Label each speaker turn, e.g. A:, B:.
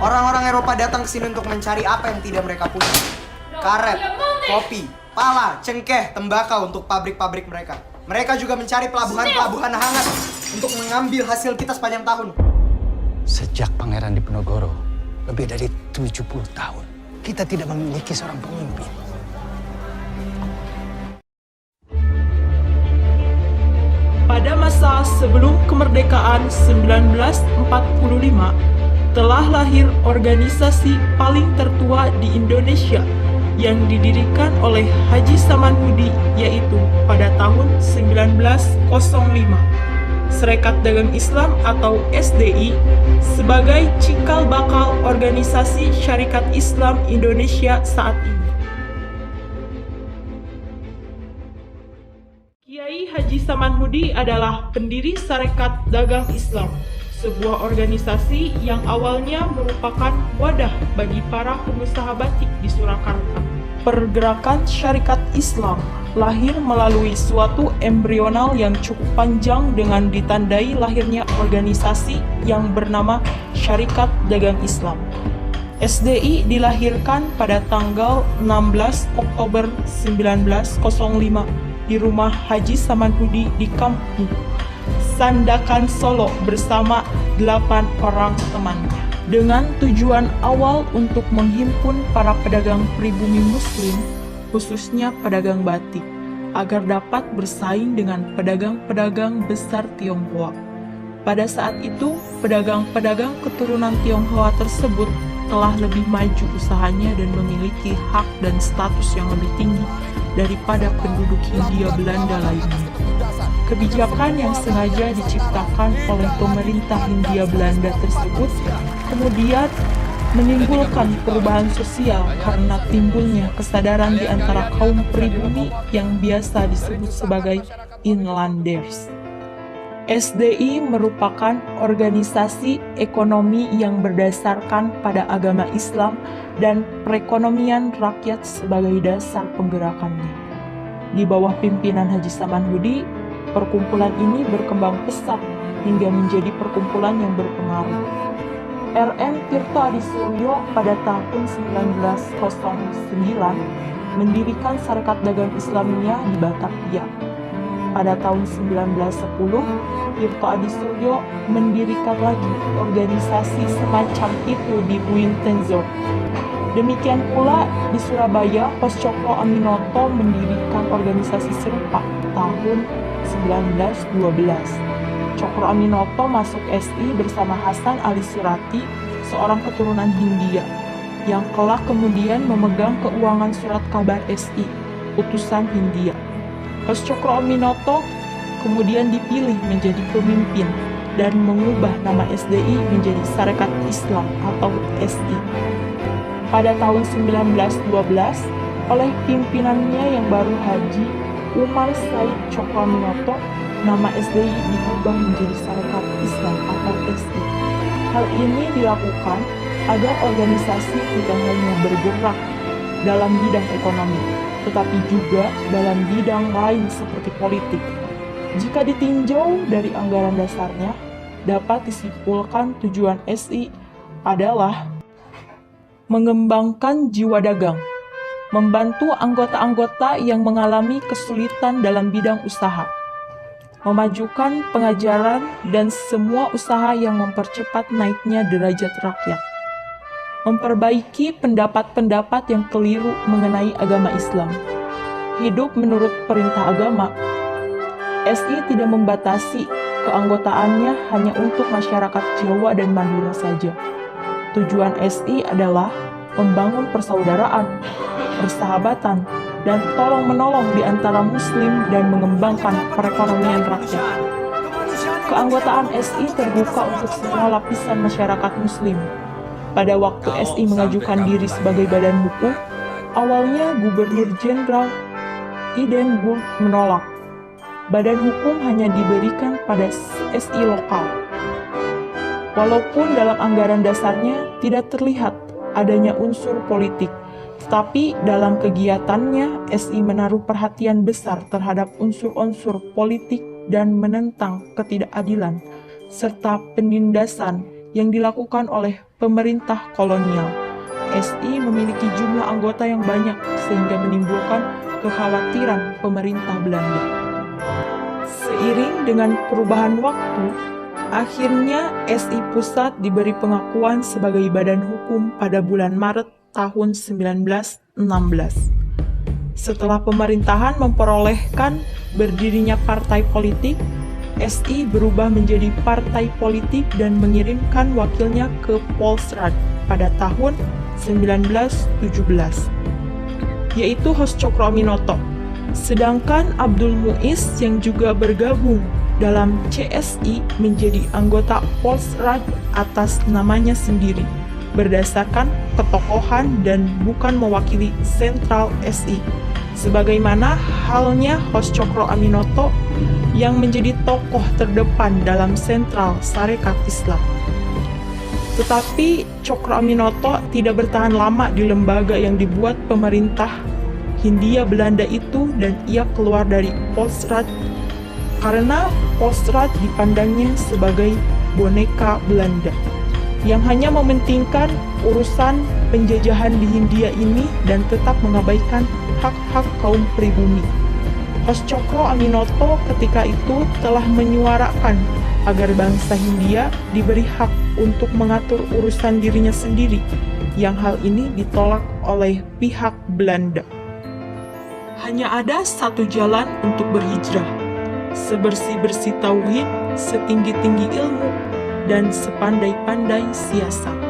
A: Orang-orang Eropa datang ke sini untuk mencari apa yang tidak mereka punya. Karet, kopi, pala, cengkeh, tembakau untuk pabrik-pabrik mereka. Mereka juga mencari pelabuhan-pelabuhan hangat untuk mengambil hasil kita sepanjang tahun.
B: Sejak Pangeran Diponegoro, lebih dari 70 tahun, kita tidak memiliki seorang pemimpin.
C: Pada masa sebelum kemerdekaan 1945, telah lahir organisasi paling tertua di Indonesia yang didirikan oleh Haji Samanhudi, yaitu pada tahun 1905. Serikat Dagang Islam atau SDI sebagai cikal bakal organisasi Syarikat Islam Indonesia saat ini. Kiai Haji Samanhudi adalah pendiri Sarekat Dagang Islam, sebuah organisasi yang awalnya merupakan wadah bagi para pengusaha batik di Surakarta. Pergerakan Syarikat Islam lahir melalui suatu embrional yang cukup panjang dengan ditandai lahirnya organisasi yang bernama Syarikat Dagang Islam. SDI dilahirkan pada tanggal 16 Oktober 1905 di rumah Haji Samanhudi di Kampung Sandakan, Solo bersama 8 orang temannya. Dengan tujuan awal untuk menghimpun para pedagang pribumi Muslim, khususnya pedagang batik, agar dapat bersaing dengan pedagang-pedagang besar Tionghoa. Pada saat itu, pedagang-pedagang keturunan Tionghoa tersebut telah lebih maju usahanya dan memiliki hak dan status yang lebih tinggi daripada penduduk Hindia Belanda lainnya. Kebijakan yang sengaja diciptakan oleh pemerintah Hindia Belanda tersebut kemudian menimbulkan perubahan sosial karena timbulnya kesadaran di antara kaum pribumi yang biasa disebut sebagai inlanders. SDI merupakan organisasi ekonomi yang berdasarkan pada agama Islam dan perekonomian rakyat sebagai dasar penggerakannya. Di bawah pimpinan Haji Samanhudi, perkumpulan ini berkembang pesat hingga menjadi perkumpulan yang berpengaruh. R.M. Tirto Adisuryo pada tahun 1909 mendirikan Sarekat Dagang Islamiyah di Batavia. Pada tahun 1910, Tirto Adisuryo mendirikan lagi organisasi semacam itu di Buintenzorg. Demikian pula di Surabaya, Pos Cokro Aminoto mendirikan organisasi serupa tahun 1912. Cokro Aminoto masuk SI bersama Hasan Ali Surati, seorang keturunan Hindia, yang kelak kemudian memegang keuangan surat kabar SI, utusan Hindia. Pos Cokro Aminoto kemudian dipilih menjadi pemimpin dan mengubah nama SDI menjadi Sarekat Islam atau SI. Pada tahun 1912, oleh pimpinannya yang baru Haji Umar Said Cokro Aminoto, nama SDI diubah menjadi Sarekat Islam atau SI. Hal ini dilakukan agar organisasi tidak hanya bergerak dalam bidang ekonomi, tetapi juga dalam bidang lain seperti politik. Jika ditinjau dari anggaran dasarnya, dapat disimpulkan tujuan SI adalah mengembangkan jiwa dagang, membantu anggota-anggota yang mengalami kesulitan dalam bidang usaha, memajukan pengajaran dan semua usaha yang mempercepat naiknya derajat rakyat, memperbaiki pendapat-pendapat yang keliru mengenai agama Islam, hidup menurut perintah agama. SI tidak membatasi keanggotaannya hanya untuk masyarakat Jawa dan Madura saja. Tujuan SI adalah membangun persaudaraan, persahabatan, dan tolong-menolong di antara Muslim dan mengembangkan perekonomian rakyat. Keanggotaan SI terbuka untuk semua lapisan masyarakat Muslim. Pada waktu SI mengajukan diri sebagai badan hukum, awalnya Gubernur Jenderal Iden Burg menolak. Badan hukum hanya diberikan pada SI lokal. Walaupun dalam anggaran dasarnya tidak terlihat adanya unsur politik, tetapi dalam kegiatannya SI menaruh perhatian besar terhadap unsur-unsur politik dan menentang ketidakadilan serta penindasan yang dilakukan oleh pemerintah kolonial. SI memiliki jumlah anggota yang banyak sehingga menimbulkan kekhawatiran pemerintah Belanda. Seiring dengan perubahan waktu, akhirnya SI Pusat diberi pengakuan sebagai badan hukum pada bulan Maret tahun 1916. Setelah pemerintahan memperolehkan berdirinya partai politik, SI berubah menjadi partai politik dan mengirimkan wakilnya ke Polsrat pada tahun 1917, yaitu Hos-Cokro Aminoto. Sedangkan Abdul Muiz yang juga bergabung dalam CSI menjadi anggota Polsrat atas namanya sendiri, berdasarkan ketokohan dan bukan mewakili sentral SI. Sebagaimana halnya Hos-Cokro Aminoto yang menjadi tokoh terdepan dalam sentral Sarekat Islam. Tetapi Cokro Aminoto tidak bertahan lama di lembaga yang dibuat pemerintah Hindia Belanda itu dan ia keluar dari Polsrat karena Polsrat dipandangnya sebagai boneka Belanda yang hanya mementingkan urusan penjajahan di Hindia ini dan tetap mengabaikan hak-hak kaum pribumi. Hos-Cokro Aminoto ketika itu telah menyuarakan agar bangsa Hindia diberi hak untuk mengatur urusan dirinya sendiri, yang hal ini ditolak oleh pihak Belanda. Hanya ada satu jalan untuk berhijrah, sebersih-bersih tauhid, setinggi-tinggi ilmu, dan sepandai-pandai siasat.